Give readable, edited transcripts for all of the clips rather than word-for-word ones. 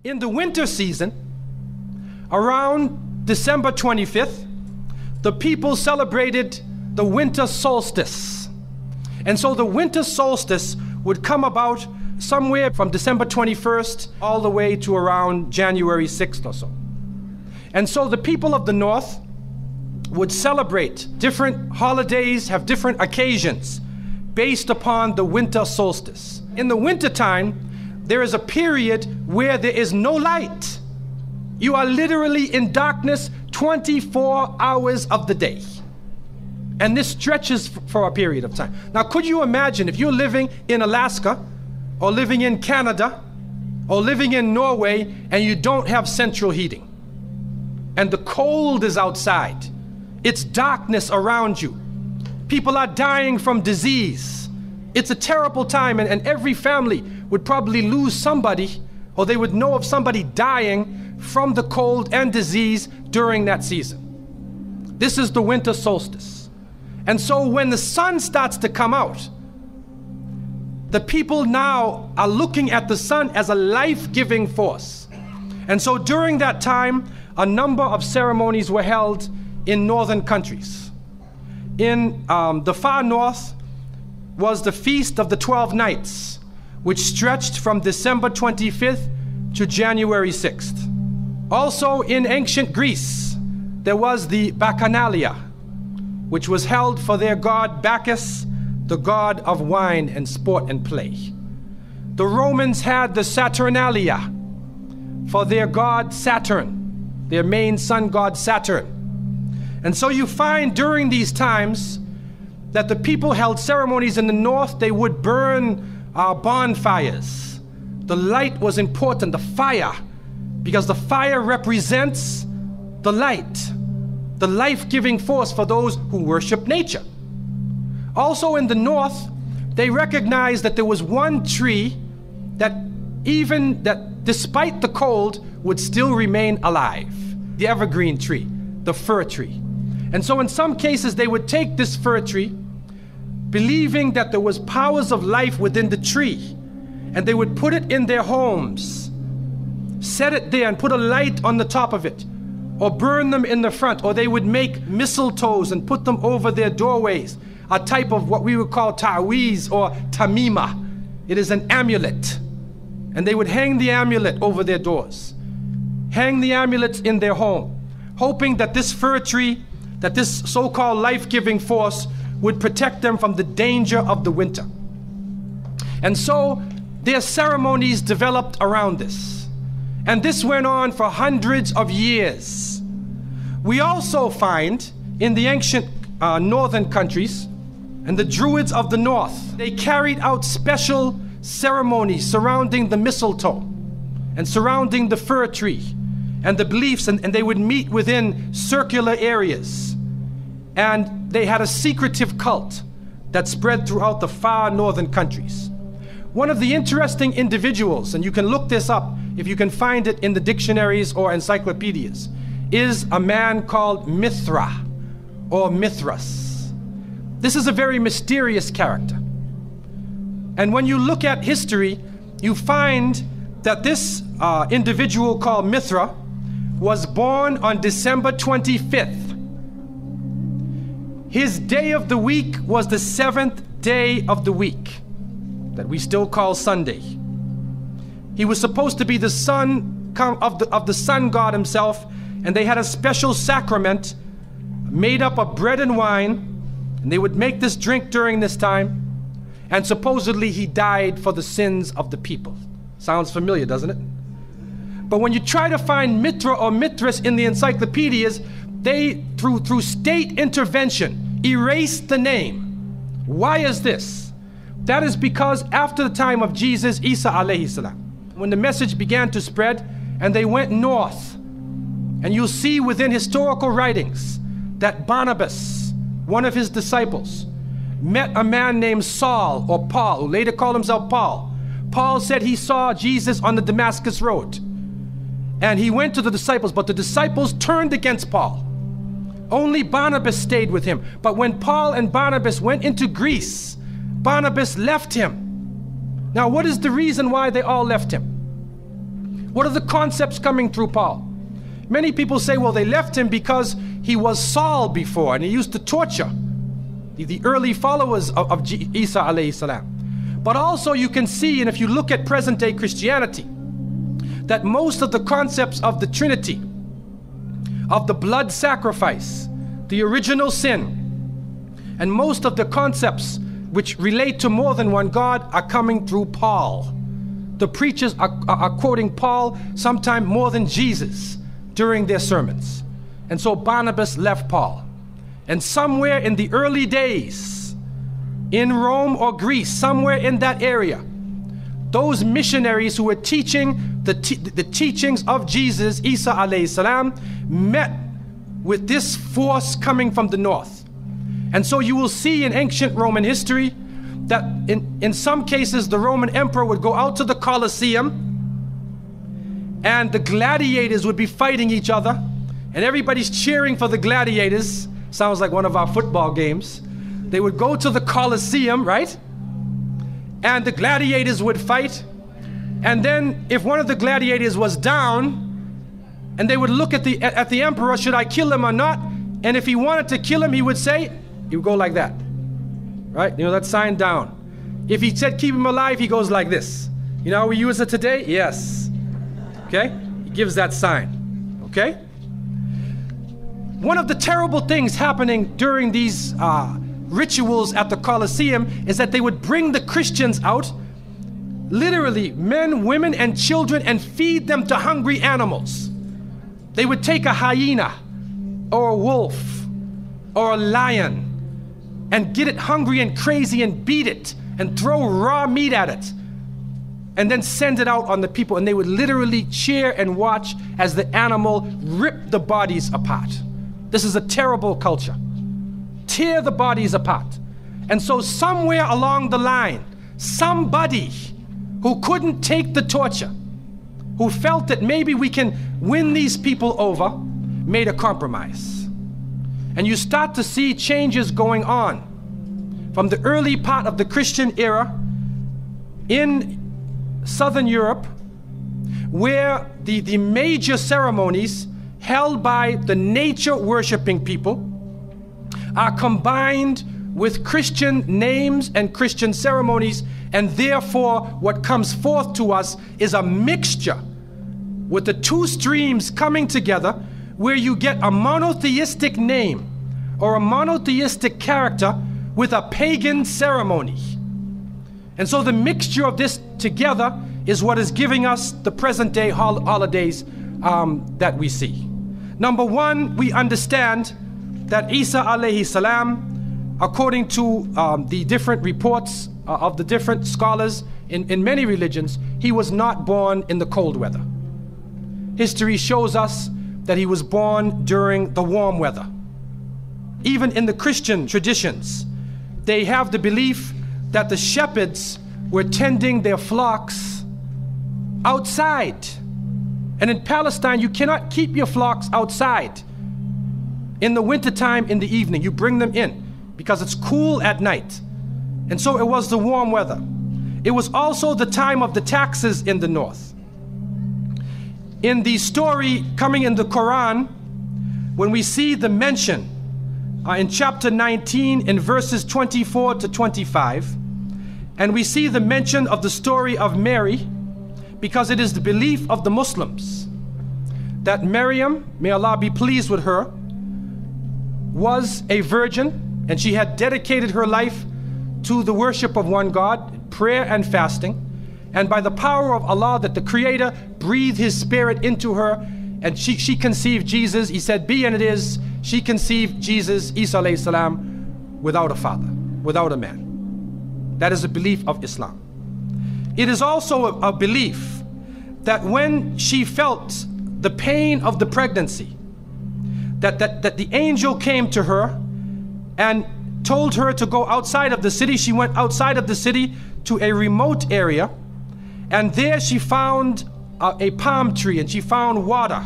In the winter season, around December 25th, the people celebrated the winter solstice. And so the winter solstice would come about somewhere from December 21st all the way to around January 6th or so. And so the people of the North would celebrate different holidays, have different occasions based upon the winter solstice. In the wintertime, there is a period where there is no light. You are literally in darkness 24 hours of the day. And this stretches for a period of time. Now, could you imagine if you're living in Alaska or living in Canada or living in Norway and you don't have central heating and the cold is outside, it's darkness around you. People are dying from disease. It's a terrible time, and every family would probably lose somebody, or they would know of somebody dying from the cold and disease during that season. This is the winter solstice. And so when the sun starts to come out, the people now are looking at the sun as a life-giving force. And so during that time, a number of ceremonies were held in northern countries. In the far north was the Feast of the 12 Nights, which stretched from December 25th to January 6th. Also in ancient Greece, there was the Bacchanalia, which was held for their god Bacchus, the god of wine and sport and play. The Romans had the Saturnalia for their god Saturn, their main sun god Saturn. And so you find during these times that the people held ceremonies in the north. They would burn bonfires. The light was important, the fire, because the fire represents the light, the life-giving force for those who worship nature. Also in the north, they recognized that there was one tree that despite the cold would still remain alive, the evergreen tree, the fir tree. And so in some cases they would take this fir tree, believing that there was powers of life within the tree, and they would put it in their homes, set it there and put a light on the top of it, or burn them in the front, or they would make mistletoes and put them over their doorways, a type of what we would call ta'weez or tamima. It is an amulet. And they would hang the amulet over their doors, hang the amulets in their home, hoping that this fir tree, that this so-called life-giving force would protect them from the danger of the winter. And so their ceremonies developed around this. And this went on for hundreds of years. We also find in the ancient northern countries, and the Druids of the north, they carried out special ceremonies surrounding the mistletoe and surrounding the fir tree and the beliefs, and they would meet within circular areas. And they had a secretive cult that spread throughout the far northern countries. One of the interesting individuals, and you can look this up if you can find it in the dictionaries or encyclopedias, is a man called Mithra or Mithras. This is a very mysterious character. And when you look at history, you find that this individual called Mithra was born on December 25th. His day of the week was the 7th day of the week, that we still call Sunday. He was supposed to be the son of the sun god himself, and they had a special sacrament made up of bread and wine, and they would make this drink during this time, and supposedly he died for the sins of the people. Sounds familiar, doesn't it? But when you try to find Mithra or Mithras in the encyclopedias, they, through state intervention, erased the name. Why is this? That is because after the time of Jesus, Isa alayhi salam, when the message began to spread and they went north, and you'll see within historical writings that Barnabas, one of his disciples, met a man named Saul or Paul, who later called himself Paul. Paul said he saw Jesus on the Damascus road, and he went to the disciples, but the disciples turned against Paul. Only Barnabas stayed with him. But when Paul and Barnabas went into Greece, Barnabas left him. Now, what is the reason why they all left him? What are the concepts coming through Paul? Many people say, well, they left him because he was Saul before and he used to torture the early followers of Isa alayhi salam. But also you can see, and if you look at present day Christianity, that most of the concepts of the Trinity, of the blood sacrifice, the original sin, and most of the concepts which relate to more than one God are coming through Paul. The preachers are quoting Paul sometime more than Jesus during their sermons. And so Barnabas left Paul. And somewhere in the early days, in Rome or Greece, somewhere in that area, those missionaries who were teaching the teachings of Jesus, Isa alayhi salam, met with this force coming from the north. And so you will see in ancient Roman history that in some cases the Roman emperor would go out to the Colosseum and the gladiators would be fighting each other and everybody's cheering for the gladiators. Sounds like one of our football games. They would go to the Colosseum, right? And the gladiators would fight. And then if one of the gladiators was down, and they would look at the emperor, should I kill him or not? And if he wanted to kill him, he would go like that, right? You know, that sign down. If he said keep him alive, he goes like this. You know how we use it today? Yes. Okay? He gives that sign. Okay? One of the terrible things happening during these rituals at the Colosseum is that they would bring the Christians out, literally men, women, and children, and feed them to hungry animals. They would take a hyena or a wolf or a lion and get it hungry and crazy and beat it and throw raw meat at it and then send it out on the people, and they would literally cheer and watch as the animal ripped the bodies apart. This is a terrible culture. Tear the bodies apart. And so somewhere along the line, somebody who couldn't take the torture, who felt that maybe we can win these people over, made a compromise. And you start to see changes going on from the early part of the Christian era in Southern Europe, where the major ceremonies held by the nature worshiping people are combined with Christian names and Christian ceremonies, and therefore what comes forth to us is a mixture with the two streams coming together, where you get a monotheistic name or a monotheistic character with a pagan ceremony. And so the mixture of this together is what is giving us the present day holidays that we see. Number one, we understand that Isa alayhi salam, according to the different reports of the different scholars in many religions, he was not born in the cold weather. History shows us that he was born during the warm weather. Even in the Christian traditions, they have the belief that the shepherds were tending their flocks outside. And in Palestine, you cannot keep your flocks outside in the wintertime in the evening. You bring them in because it's cool at night. And so it was the warm weather. It was also the time of the taxes in the north. In the story coming in the Quran, when we see the mention in chapter 19 in verses 24 to 25, and we see the mention of the story of Mary, because it is the belief of the Muslims that Maryam, may Allah be pleased with her, was a virgin, and she had dedicated her life to the worship of one God, prayer and fasting. And by the power of Allah, that the Creator breathed His Spirit into her, and she conceived Jesus. He said, be, and it is. She conceived Jesus, Isa alayhi salam, without a father, without a man. That is a belief of Islam. It is also a belief that when she felt the pain of the pregnancy, that the angel came to her and told her to go outside of the city. She went outside of the city to a remote area, and there she found a palm tree, and she found water.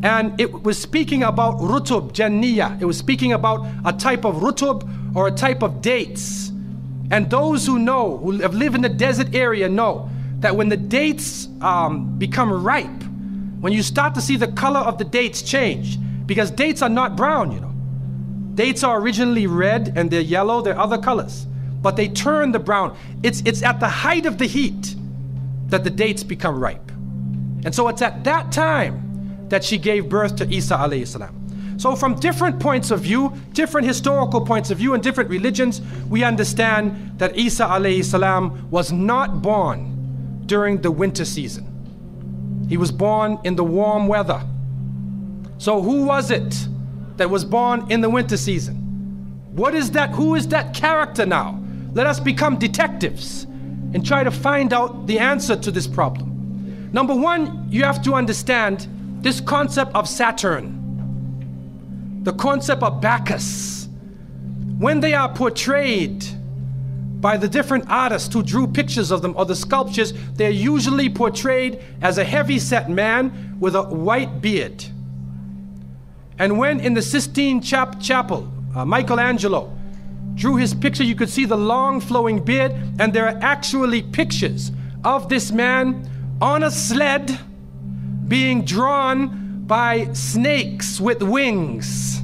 And it was speaking about rutub janniya. It was speaking about a type of rutub, or a type of dates. And those who know, who have lived in the desert area, know that when the dates become ripe, when you start to see the color of the dates change, because dates are not brown, you know. Dates are originally red and they're yellow, they're other colors, but they turn the brown. It's at the height of the heat that the dates become ripe. And so it's at that time that she gave birth to Isa alayhi salam. So from different points of view, different historical points of view and different religions, we understand that Isa alayhi salam was not born during the winter season. He was born in the warm weather. So who was it that was born in the winter season? What is that? Who is that character now? Let us become detectives and try to find out the answer to this problem. Number one, you have to understand this concept of Saturn, the concept of Bacchus. When they are portrayed by the different artists who drew pictures of them or the sculptures, they're usually portrayed as a heavy-set man with a white beard. And when in the Sistine Chapel, Michelangelo drew his picture, you could see the long flowing beard, and there are actually pictures of this man on a sled being drawn by snakes with wings.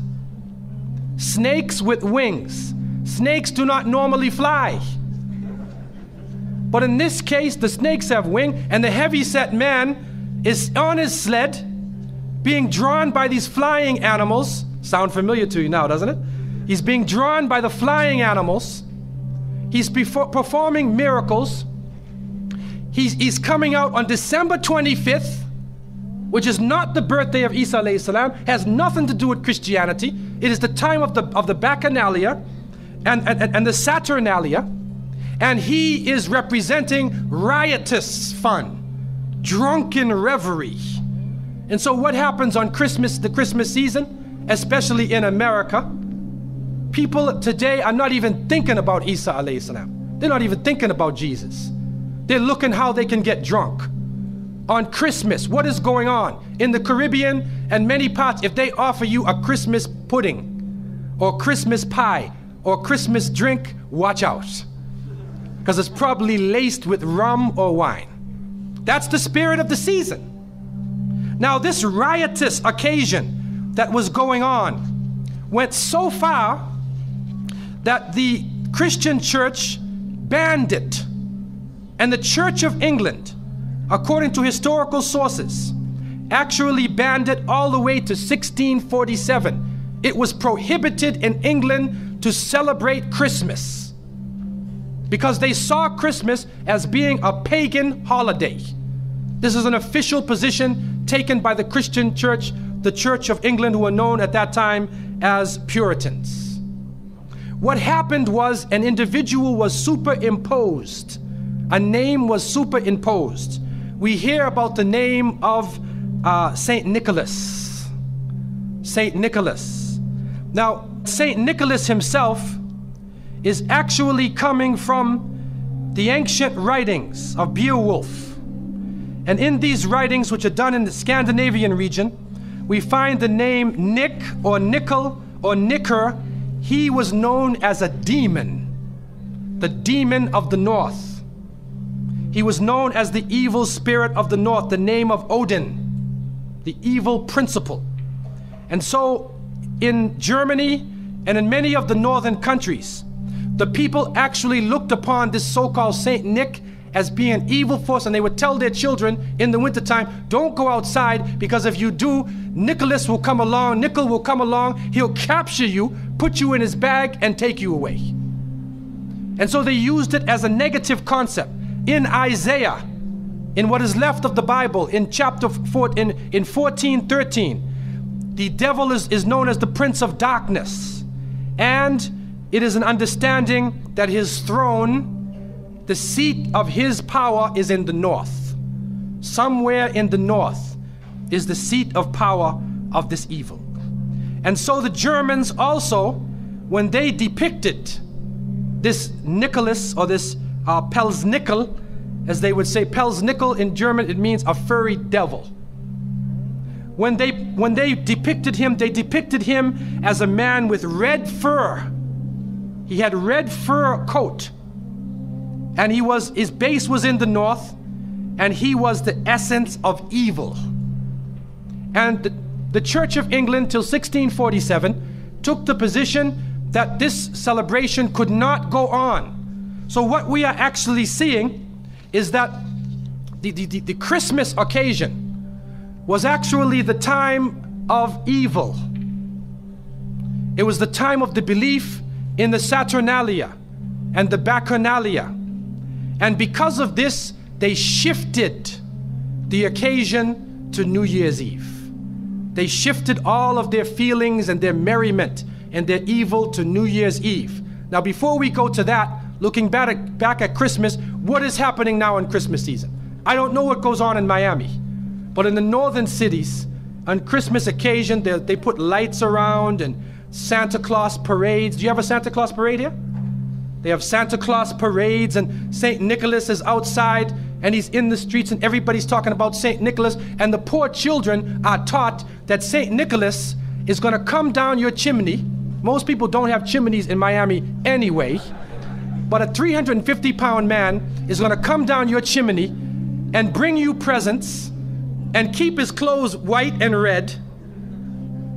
Snakes with wings. Snakes do not normally fly. But in this case, the snakes have wings, and the heavy-set man is on his sled being drawn by these flying animals. Sound familiar to you now, doesn't it? He's being drawn by the flying animals. He's performing miracles. He's coming out on December 25th, which is not the birthday of Isa alayhi salam, has nothing to do with Christianity. It is the time of the Bacchanalia and the Saturnalia, and he is representing riotous fun, drunken revelry. And so what happens on Christmas, the Christmas season, especially in America, people today are not even thinking about Isa alayhi salam. They're not even thinking about Jesus. They're looking how they can get drunk. On Christmas, what is going on? In the Caribbean and many parts, if they offer you a Christmas pudding or Christmas pie or Christmas drink, watch out. Because it's probably laced with rum or wine. That's the spirit of the season. Now, this riotous occasion that was going on went so far that the Christian church banned it. And the Church of England, according to historical sources, actually banned it all the way to 1647. It was prohibited in England to celebrate Christmas because they saw Christmas as being a pagan holiday. This is an official position taken by the Christian church, the Church of England, who were known at that time as Puritans. What happened was an individual was superimposed. A name was superimposed. We hear about the name of Saint Nicholas. Saint Nicholas. Now, Saint Nicholas himself is actually coming from the ancient writings of Beowulf. And in these writings, which are done in the Scandinavian region, we find the name Nick or Nickel or Nicker. He was known as a demon, the demon of the north. He was known as the evil spirit of the north, the name of Odin, the evil principle. And so in Germany and in many of the northern countries, the people actually looked upon this so-called Saint Nick as being an evil force, and they would tell their children in the wintertime, don't go outside, because if you do, Nicholas will come along, Nickel will come along, he'll capture you, put you in his bag, and take you away. And so they used it as a negative concept. In Isaiah, in what is left of the Bible, in chapter 4, in 14:13, the devil is known as the prince of darkness. And it is an understanding that his throne, the seat of his power, is in the north. Somewhere in the north is the seat of power of this evil. And so the Germans also, when they depicted this Nicholas, or this Pelsnickel, as they would say, Pelsnickel in German, it means a furry devil. When they depicted him, they depicted him as a man with red fur. He had red fur coat. And his base was in the north, and he was the essence of evil. And the Church of England till 1647 took the position that this celebration could not go on. So what we are actually seeing is that the Christmas occasion was actually the time of evil. It was the time of the belief in the Saturnalia and the Bacchanalia. And because of this, they shifted the occasion to New Year's Eve. They shifted all of their feelings and their merriment and their evil to New Year's Eve. Now, before we go to that, looking back at Christmas, what is happening now in Christmas season? I don't know what goes on in Miami, but in the northern cities, on Christmas occasion, they put lights around and Santa Claus parades. Do you have a Santa Claus parade here? They have Santa Claus parades, and St. Nicholas is outside and he's in the streets and everybody's talking about St. Nicholas, and the poor children are taught that St. Nicholas is going to come down your chimney. Most people don't have chimneys in Miami anyway, but a 350-pound man is going to come down your chimney and bring you presents and keep his clothes white and red,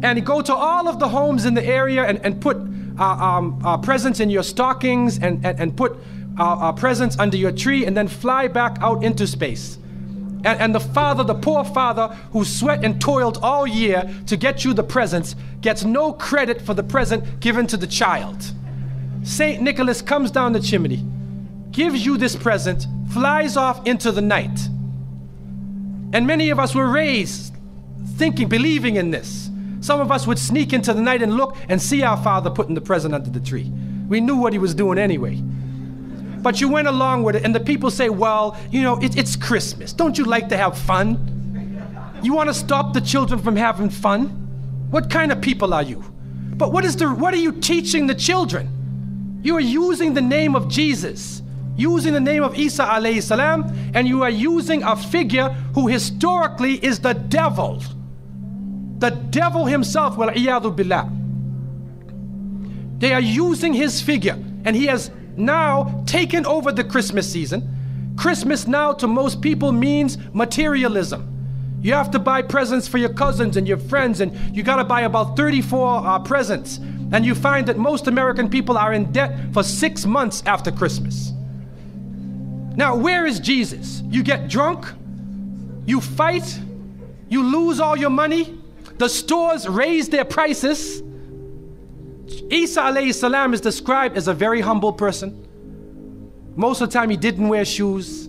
and go to all of the homes in the area and put presents in your stockings and put presents under your tree, and then fly back out into space. And the poor father who sweat and toiled all year to get you the presents gets no credit for the present given to the child. St. Nicholas comes down the chimney, gives you this present, flies off into the night. And many of us were raised thinking, believing in this. Some of us would sneak into the night and look and see our father putting the present under the tree. We knew what he was doing anyway. But you went along with it, and the people say, well, you know, it's Christmas. Don't you like to have fun? You want to stop the children from having fun? What kind of people are you? But what are you teaching the children? You are using the name of Jesus, using the name of Isa alayhi salam, and you are using a figure who historically is the devil. The devil himself, wal-iyadhu billah. They are using his figure, and he has now taken over the Christmas season. Christmas now to most people means materialism. You have to buy presents for your cousins and your friends, and you got to buy about 34 presents. And you find that most American people are in debt for 6 months after Christmas. Now, where is Jesus? You get drunk, you fight, you lose all your money, the stores raise their prices. Isa alayhi salam is described as a very humble person. Most of the time he didn't wear shoes,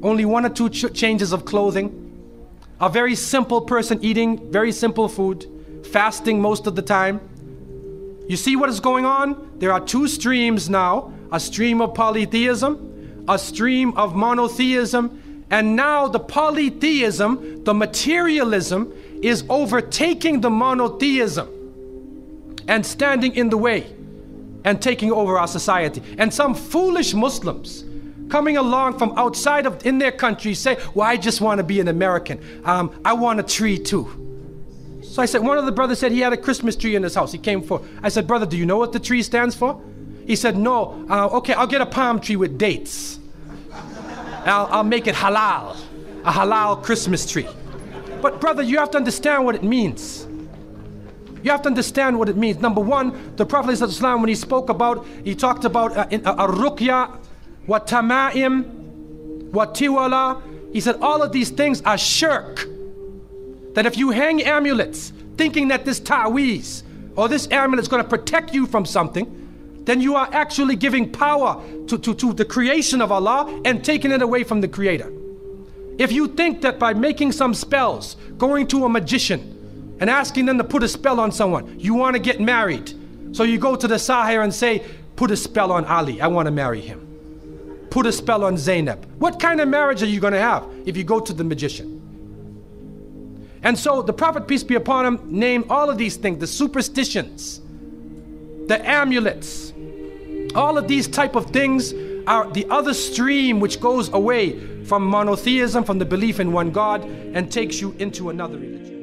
only 1 or 2 changes of clothing. A very simple person eating very simple food, fasting most of the time. You see what is going on? There are 2 streams now, a stream of polytheism, a stream of monotheism, and now the polytheism, the materialism, is overtaking the monotheism and standing in the way and taking over our society. And some foolish Muslims coming along from outside of in their country say, well, I just want to be an American. I want a tree too. So I said, one of the brothers said he had a Christmas tree in his house. He came for, I said, brother, do you know what the tree stands for? He said, no. Okay, I'll get a palm tree with dates. I'll make it halal, a halal Christmas tree. But brother, you have to understand what it means. You have to understand what it means. Number one, the Prophet ﷺ, when he spoke about, he talked about ar-ruqya, wa tama'im, wa tiwala. He said all of these things are shirk. That if you hang amulets thinking that this ta'weez or this amulet is going to protect you from something, then you are actually giving power to the creation of Allah and taking it away from the Creator. If you think that by making some spells, going to a magician and asking them to put a spell on someone, you want to get married. So you go to the Sahir and say, put a spell on Ali, I want to marry him. Put a spell on Zainab. What kind of marriage are you going to have if you go to the magician? And so the Prophet, peace be upon him, named all of these things, the superstitions, the amulets, all of these type of things are the other stream which goes away from monotheism, from the belief in one God, and takes you into another religion.